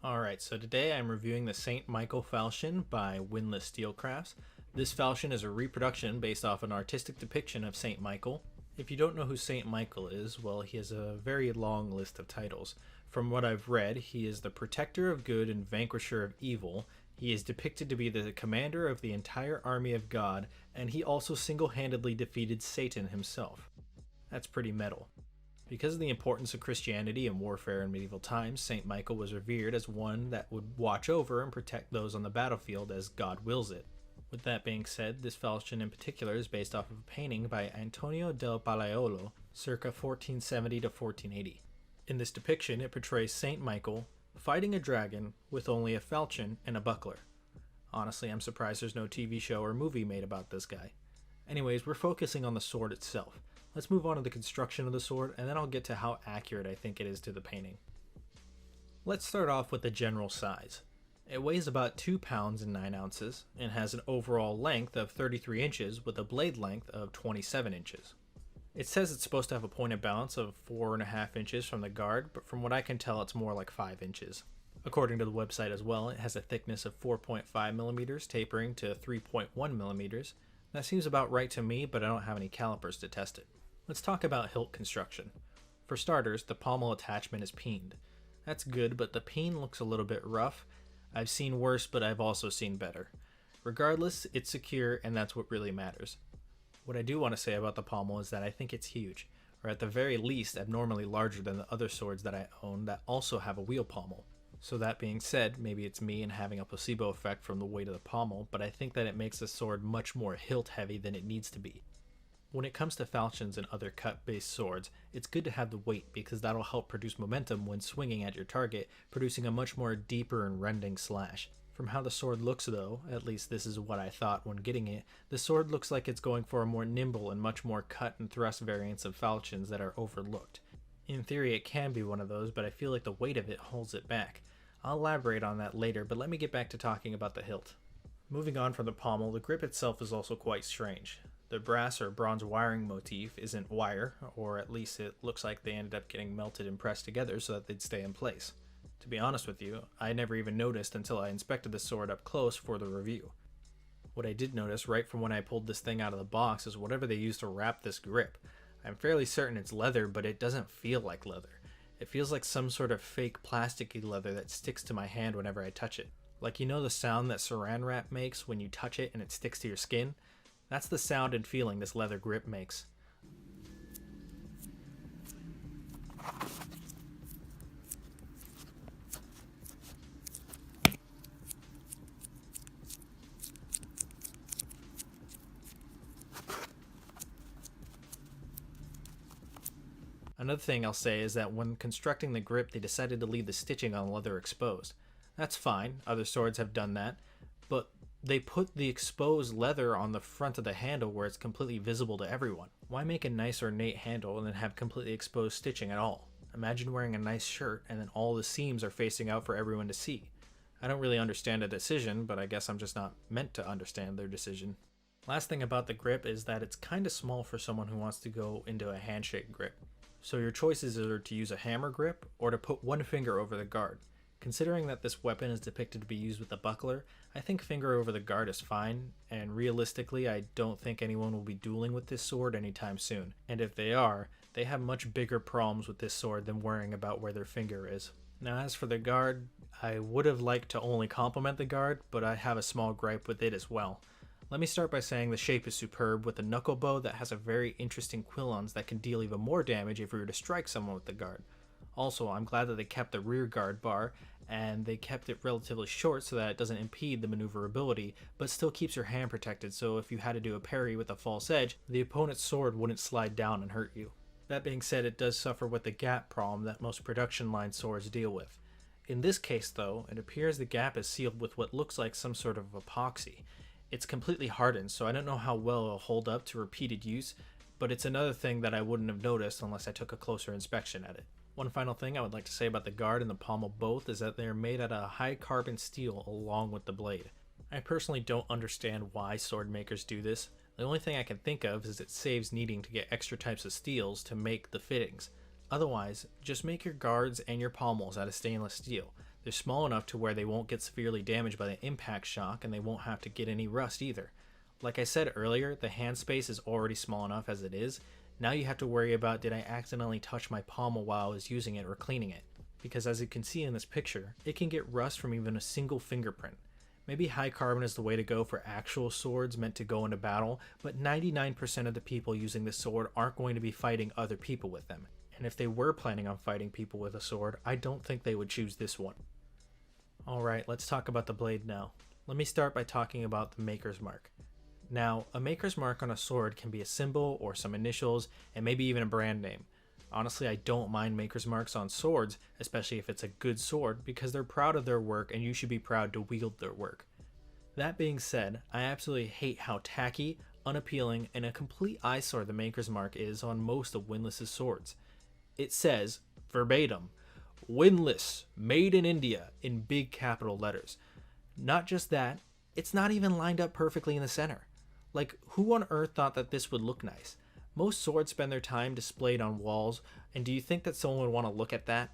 Alright, so today I'm reviewing the St. Michael Falchion by Windlass Steelcrafts. This falchion is a reproduction based off an artistic depiction of St. Michael. If you don't know who St. Michael is, well, he has a very long list of titles. From what I've read, he is the protector of good and vanquisher of evil. He is depicted to be the commander of the entire army of God, and he also single-handedly defeated Satan himself. That's pretty metal. Because of the importance of Christianity and warfare in medieval times, St. Michael was revered as one that would watch over and protect those on the battlefield as God wills it. With that being said, this falchion in particular is based off of a painting by Antonio del Palaiolo, circa 1470 to 1480. In this depiction, it portrays St. Michael fighting a dragon with only a falchion and a buckler. Honestly, I'm surprised there's no TV show or movie made about this guy. Anyways, we're focusing on the sword itself. Let's move on to the construction of the sword, and then I'll get to how accurate I think it is to the painting. Let's start off with the general size. It weighs about 2 pounds and 9 ounces, and has an overall length of 33 inches with a blade length of 27 inches. It says it's supposed to have a point of balance of 4.5 inches from the guard, but from what I can tell it's more like 5 inches. According to the website as well, it has a thickness of 4.5 millimeters tapering to 3.1 millimeters. That seems about right to me, but I don't have any calipers to test it. Let's talk about hilt construction. For starters, the pommel attachment is peened. That's good, but the peen looks a little bit rough. I've seen worse, but I've also seen better. Regardless, it's secure, and that's what really matters. What I do want to say about the pommel is that I think it's huge, or at the very least abnormally larger than the other swords that I own that also have a wheel pommel. So that being said, maybe it's me and having a placebo effect from the weight of the pommel, but I think that it makes the sword much more hilt heavy than it needs to be. When it comes to falchions and other cut-based swords, it's good to have the weight because that'll help produce momentum when swinging at your target, producing a much more deeper and rending slash. From how the sword looks though, at least this is what I thought when getting it, the sword looks like it's going for a more nimble and much more cut and thrust variants of falchions that are overlooked. In theory it can be one of those, but I feel like the weight of it holds it back. I'll elaborate on that later, but let me get back to talking about the hilt. Moving on from the pommel, the grip itself is also quite strange. The brass or bronze wiring motif isn't wire, or at least it looks like they ended up getting melted and pressed together so that they'd stay in place. To be honest with you, I never even noticed until I inspected the sword up close for the review. What I did notice right from when I pulled this thing out of the box is whatever they used to wrap this grip. I'm fairly certain it's leather, but it doesn't feel like leather. It feels like some sort of fake plasticky leather that sticks to my hand whenever I touch it. Like, you know the sound that saran wrap makes when you touch it and it sticks to your skin? That's the sound and feeling this leather grip makes. Another thing I'll say is that when constructing the grip they decided to leave the stitching on leather exposed. That's fine, other swords have done that, but they put the exposed leather on the front of the handle where it's completely visible to everyone. Why make a nice ornate handle and then have completely exposed stitching at all? Imagine wearing a nice shirt and then all the seams are facing out for everyone to see. I don't really understand the decision, but I guess I'm just not meant to understand their decision. Last thing about the grip is that it's kinda small for someone who wants to go into a handshake grip. So your choices are to use a hammer grip or to put one finger over the guard. Considering that this weapon is depicted to be used with a buckler, I think finger over the guard is fine, and realistically I don't think anyone will be dueling with this sword anytime soon. And if they are, they have much bigger problems with this sword than worrying about where their finger is. Now as for the guard, I would have liked to only compliment the guard, but I have a small gripe with it as well. Let me start by saying the shape is superb with a knuckle bow that has a very interesting quillons that can deal even more damage if we were to strike someone with the guard. Also, I'm glad that they kept the rear guard bar, and they kept it relatively short so that it doesn't impede the maneuverability, but still keeps your hand protected, so if you had to do a parry with a false edge, the opponent's sword wouldn't slide down and hurt you. That being said, it does suffer with the gap problem that most production line swords deal with. In this case though, it appears the gap is sealed with what looks like some sort of epoxy. It's completely hardened, so I don't know how well it'll hold up to repeated use, but it's another thing that I wouldn't have noticed unless I took a closer inspection at it. One final thing I would like to say about the guard and the pommel both is that they are made out of high carbon steel along with the blade. I personally don't understand why sword makers do this. The only thing I can think of is it saves needing to get extra types of steels to make the fittings. Otherwise, just make your guards and your pommels out of stainless steel. They're small enough to where they won't get severely damaged by the impact shock, and they won't have to get any rust either. Like I said earlier, the hand space is already small enough as it is. Now you have to worry about, did I accidentally touch my pommel while I was using it or cleaning it? Because as you can see in this picture, it can get rust from even a single fingerprint. Maybe high carbon is the way to go for actual swords meant to go into battle, but 99% of the people using this sword aren't going to be fighting other people with them. And if they were planning on fighting people with a sword, I don't think they would choose this one. Alright, let's talk about the blade now. Let me start by talking about the maker's mark. Now, a maker's mark on a sword can be a symbol or some initials and maybe even a brand name. Honestly, I don't mind maker's marks on swords, especially if it's a good sword, because they're proud of their work and you should be proud to wield their work. That being said, I absolutely hate how tacky, unappealing, and a complete eyesore the maker's mark is on most of Windlass's swords. It says, verbatim, Windlass, made in India, in big capital letters. Not just that, it's not even lined up perfectly in the center. Like, who on earth thought that this would look nice? Most swords spend their time displayed on walls, and do you think that someone would want to look at that?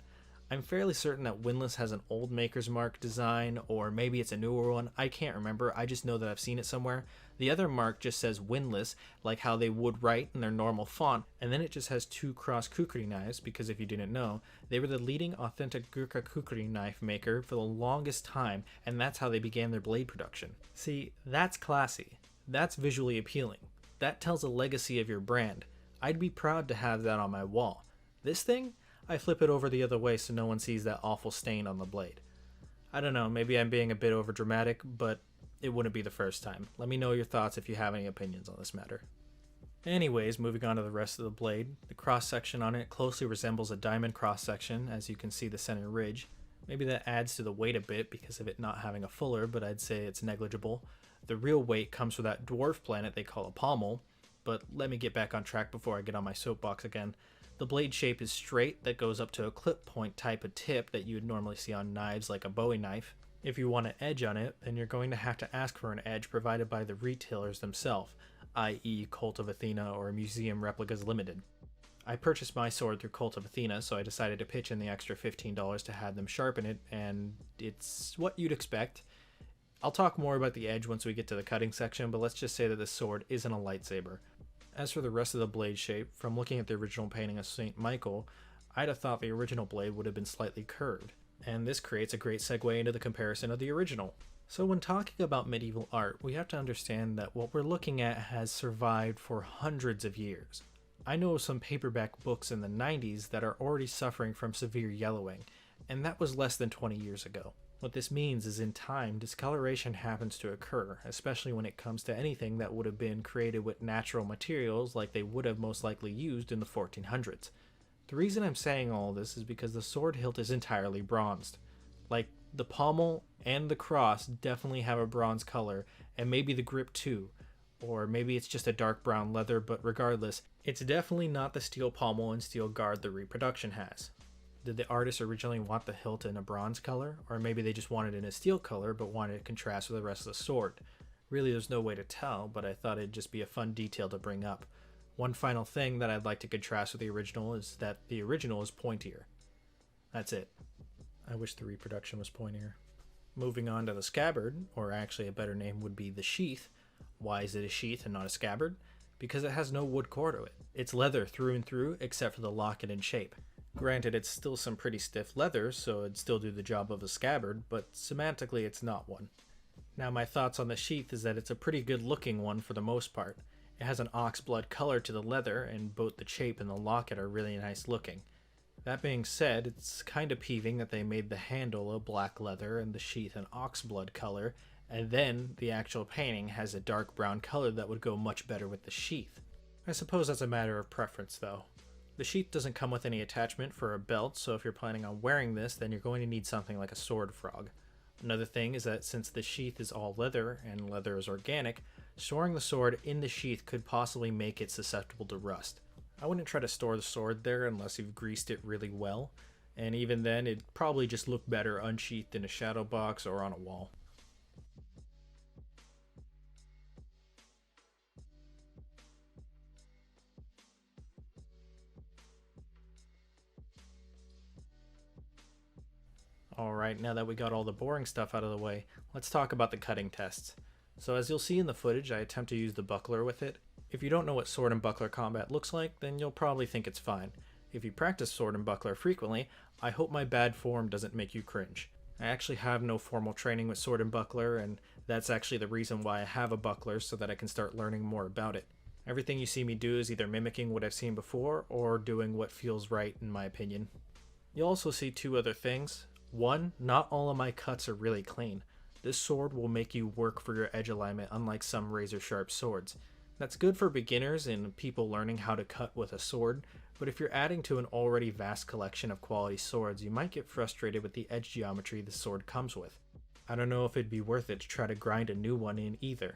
I'm fairly certain that Windlass has an old maker's mark design, or maybe it's a newer one. I can't remember, I just know that I've seen it somewhere. The other mark just says Windlass, like how they would write in their normal font, and then it just has two cross kukri knives, because if you didn't know, they were the leading authentic Gurkha kukri knife maker for the longest time, and that's how they began their blade production. See, that's classy. That's visually appealing. That tells a legacy of your brand. I'd be proud to have that on my wall. This thing? I flip it over the other way so no one sees that awful stain on the blade. I don't know, maybe I'm being a bit over dramatic, but it wouldn't be the first time. Let me know your thoughts if you have any opinions on this matter. Anyways, moving on to the rest of the blade, the cross section on it closely resembles a diamond cross section, as you can see the center ridge. Maybe that adds to the weight a bit because of it not having a fuller, but I'd say it's negligible. The real weight comes from that dwarf planet they call a pommel, but let me get back on track before I get on my soapbox again. The blade shape is straight, that goes up to a clip point type of tip that you would normally see on knives like a Bowie knife. If you want an edge on it, then you're going to have to ask for an edge provided by the retailers themselves, i.e. Cult of Athena or Museum Replicas Limited. I purchased my sword through Cult of Athena, so I decided to pitch in the extra $15 to have them sharpen it, and it's what you'd expect. I'll talk more about the edge once we get to the cutting section, but let's just say that this sword isn't a lightsaber. As for the rest of the blade shape, from looking at the original painting of St. Michael, I'd have thought the original blade would have been slightly curved, and this creates a great segue into the comparison of the original. So when talking about medieval art, we have to understand that what we're looking at has survived for hundreds of years. I know of some paperback books in the 90s that are already suffering from severe yellowing, and that was less than 20 years ago. What this means is in time, discoloration happens to occur, especially when it comes to anything that would have been created with natural materials like they would have most likely used in the 1400s. The reason I'm saying all this is because the sword hilt is entirely bronzed. Like, the pommel and the cross definitely have a bronze color, and maybe the grip too. Or maybe it's just a dark brown leather, but regardless, it's definitely not the steel pommel and steel guard the reproduction has. Did the artist originally want the hilt in a bronze color? Or maybe they just wanted it in a steel color but wanted it to contrast with the rest of the sword? Really, there's no way to tell, but I thought it'd just be a fun detail to bring up. One final thing that I'd like to contrast with the original is that the original is pointier. That's it. I wish the reproduction was pointier. Moving on to the scabbard, or actually a better name would be the sheath. Why is it a sheath and not a scabbard? Because it has no wood core to it. It's leather through and through except for the locket and shape. Granted, it's still some pretty stiff leather, so it'd still do the job of a scabbard, but semantically it's not one. Now my thoughts on the sheath is that it's a pretty good looking one for the most part. It has an oxblood color to the leather, and both the shape and the locket are really nice looking. That being said, it's kinda peeving that they made the handle a black leather and the sheath an oxblood color, and then the actual painting has a dark brown color that would go much better with the sheath. I suppose that's a matter of preference though. The sheath doesn't come with any attachment for a belt, so if you're planning on wearing this, then you're going to need something like a sword frog. Another thing is that since the sheath is all leather, and leather is organic, storing the sword in the sheath could possibly make it susceptible to rust. I wouldn't try to store the sword there unless you've greased it really well, and even then it'd probably just look better unsheathed in a shadow box or on a wall. Alright, now that we got all the boring stuff out of the way, let's talk about the cutting tests. So as you'll see in the footage, I attempt to use the buckler with it. If you don't know what sword and buckler combat looks like, then you'll probably think it's fine. If you practice sword and buckler frequently, I hope my bad form doesn't make you cringe. I actually have no formal training with sword and buckler, and that's actually the reason why I have a buckler, so that I can start learning more about it. Everything you see me do is either mimicking what I've seen before, or doing what feels right in my opinion. You'll also see two other things. One, not all of my cuts are really clean. This sword will make you work for your edge alignment, unlike some razor sharp swords. That's good for beginners and people learning how to cut with a sword, but if you're adding to an already vast collection of quality swords, you might get frustrated with the edge geometry the sword comes with. I don't know if it'd be worth it to try to grind a new one in either.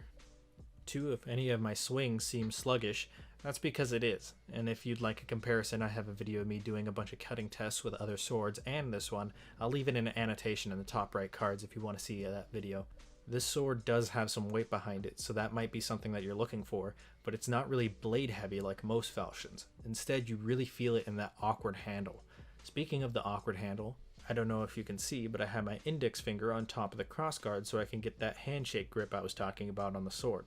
2, if any of my swings seem sluggish, that's because it is, and if you'd like a comparison, I have a video of me doing a bunch of cutting tests with other swords and this one. I'll leave it in an annotation in the top right cards if you want to see that video. This sword does have some weight behind it, so that might be something that you're looking for, but it's not really blade heavy like most falchions. Instead, you really feel it in that awkward handle. Speaking of the awkward handle, I don't know if you can see, but I have my index finger on top of the crossguard so I can get that handshake grip I was talking about on the sword.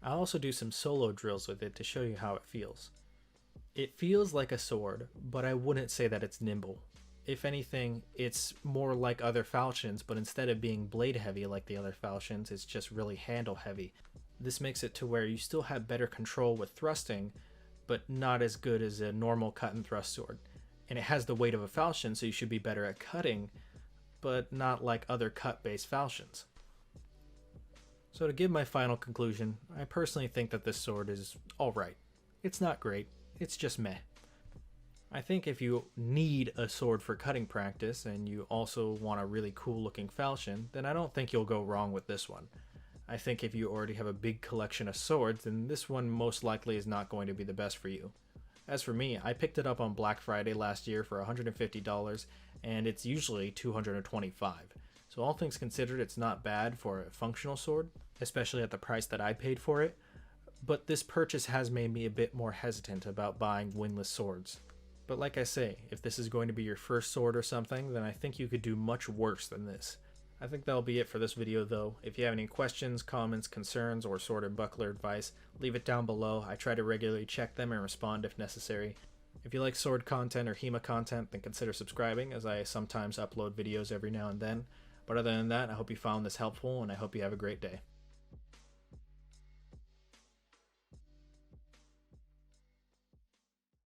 I'll also do some solo drills with it to show you how it feels. It feels like a sword, but I wouldn't say that it's nimble. If anything, it's more like other falchions, but instead of being blade heavy like the other falchions, it's just really handle heavy. This makes it to where you still have better control with thrusting, but not as good as a normal cut and thrust sword. And it has the weight of a falchion, so you should be better at cutting, but not like other cut-based falchions. So to give my final conclusion, I personally think that this sword is alright. It's not great, it's just meh. I think if you need a sword for cutting practice and you also want a really cool looking falchion, then I don't think you'll go wrong with this one. I think if you already have a big collection of swords, then this one most likely is not going to be the best for you. As for me, I picked it up on Black Friday last year for $150, and it's usually $225. So all things considered, it's not bad for a functional sword, especially at the price that I paid for it, but this purchase has made me a bit more hesitant about buying windlass swords. But like I say, if this is going to be your first sword or something, then I think you could do much worse than this. I think that'll be it for this video though. If you have any questions, comments, concerns, or sword and buckler advice, leave it down below. I try to regularly check them and respond if necessary. If you like sword content or HEMA content, then consider subscribing, as I sometimes upload videos every now and then. But other than that, I hope you found this helpful, and I hope you have a great day.